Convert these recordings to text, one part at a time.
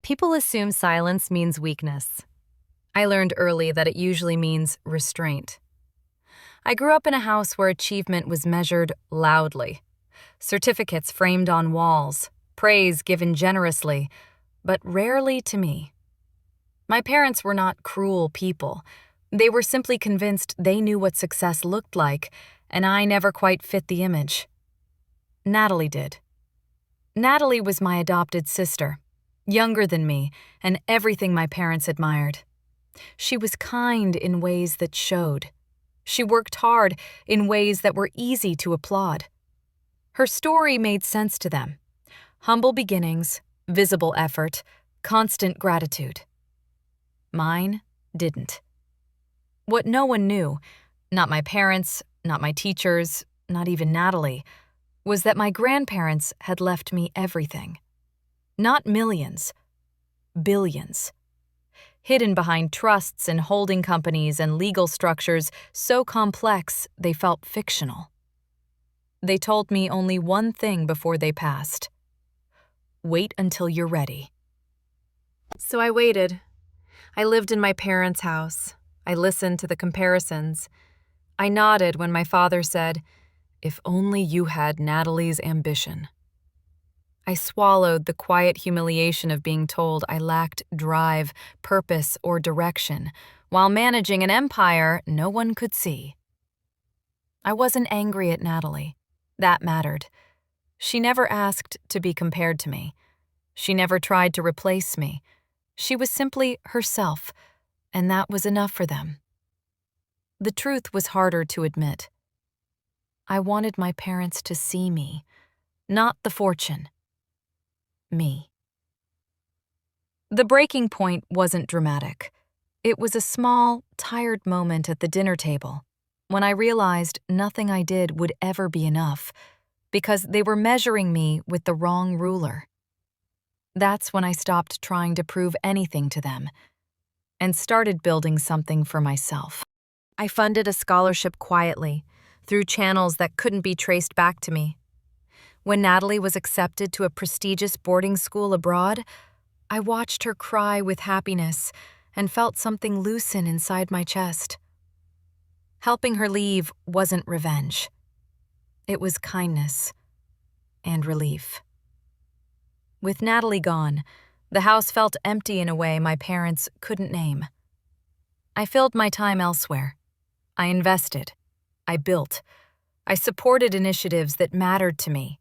People assume silence means weakness. I learned early that it usually means restraint. I grew up in a house where achievement was measured loudly. Certificates framed on walls, praise given generously, but rarely to me. My parents were not cruel people. They were simply convinced they knew what success looked like, and I never quite fit the image. Natalie did. Natalie was my adopted sister, younger than me, and everything my parents admired. She was kind in ways that showed. She worked hard in ways that were easy to applaud. Her story made sense to them. Humble beginnings, visible effort, constant gratitude. Mine didn't. What no one knew, not my parents, not my teachers, not even Natalie, was that my grandparents had left me everything. Not millions, billions. Hidden behind trusts and holding companies and legal structures so complex they felt fictional. They told me only one thing before they passed. Wait until you're ready. So I waited. I lived in my parents' house. I listened to the comparisons. I nodded when my father said, "If only you had Natalie's ambition." I swallowed the quiet humiliation of being told I lacked drive, purpose, or direction, while managing an empire no one could see. I wasn't angry at Natalie. That mattered. She never asked to be compared to me. She never tried to replace me. She was simply herself, and that was enough for them. The truth was harder to admit. I wanted my parents to see me, not the fortune. Me. The breaking point wasn't dramatic. It was a small, tired moment at the dinner table when I realized nothing I did would ever be enough because they were measuring me with the wrong ruler. That's when I stopped trying to prove anything to them and started building something for myself. I funded a scholarship quietly, through channels that couldn't be traced back to me. When Natalie was accepted to a prestigious boarding school abroad, I watched her cry with happiness and felt something loosen inside my chest. Helping her leave wasn't revenge. It was kindness and relief. With Natalie gone, the house felt empty in a way my parents couldn't name. I filled my time elsewhere. I invested. I built. I supported initiatives that mattered to me.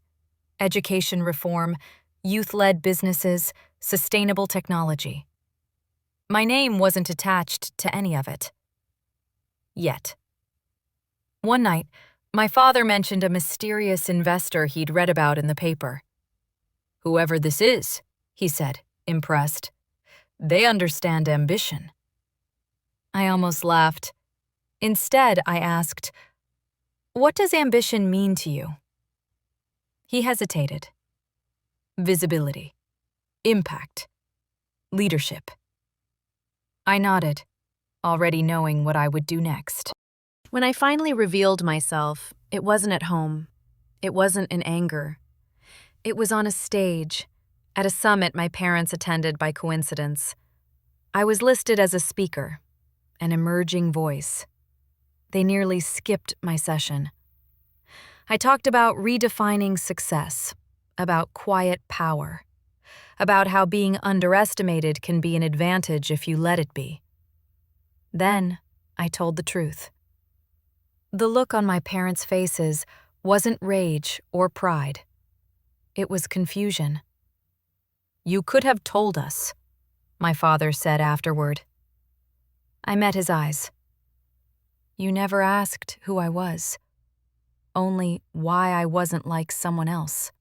Education reform, youth-led businesses, sustainable technology. My name wasn't attached to any of it. Yet. One night, my father mentioned a mysterious investor he'd read about in the paper. "Whoever this is," he said, impressed, "they understand ambition." I almost laughed. Instead, I asked, "What does ambition mean to you?" He hesitated. Visibility, impact, leadership. I nodded, already knowing what I would do next. When I finally revealed myself, it wasn't at home. It wasn't in anger. It was on a stage, at a summit my parents attended by coincidence. I was listed as a speaker, an emerging voice. They nearly skipped my session. I talked about redefining success, about quiet power, about how being underestimated can be an advantage if you let it be. Then I told the truth. The look on my parents' faces wasn't rage or pride. It was confusion. "You could have told us," my father said afterward. I met his eyes. "You never asked who I was, only why I wasn't like someone else."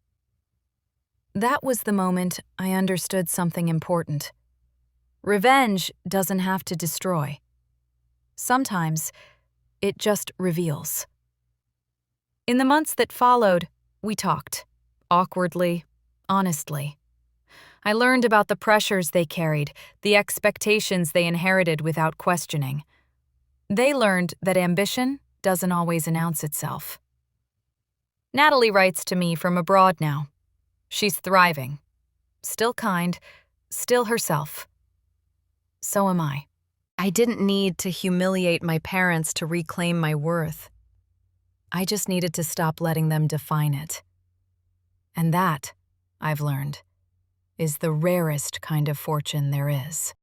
That was the moment I understood something important. Revenge doesn't have to destroy. Sometimes it just reveals. In the months that followed, we talked, awkwardly, honestly. I learned about the pressures they carried, the expectations they inherited without questioning. They learned that ambition doesn't always announce itself. Natalie writes to me from abroad now. She's thriving. Still kind, still herself. So am I. I didn't need to humiliate my parents to reclaim my worth. I just needed to stop letting them define it. And that, I've learned, is the rarest kind of fortune there is.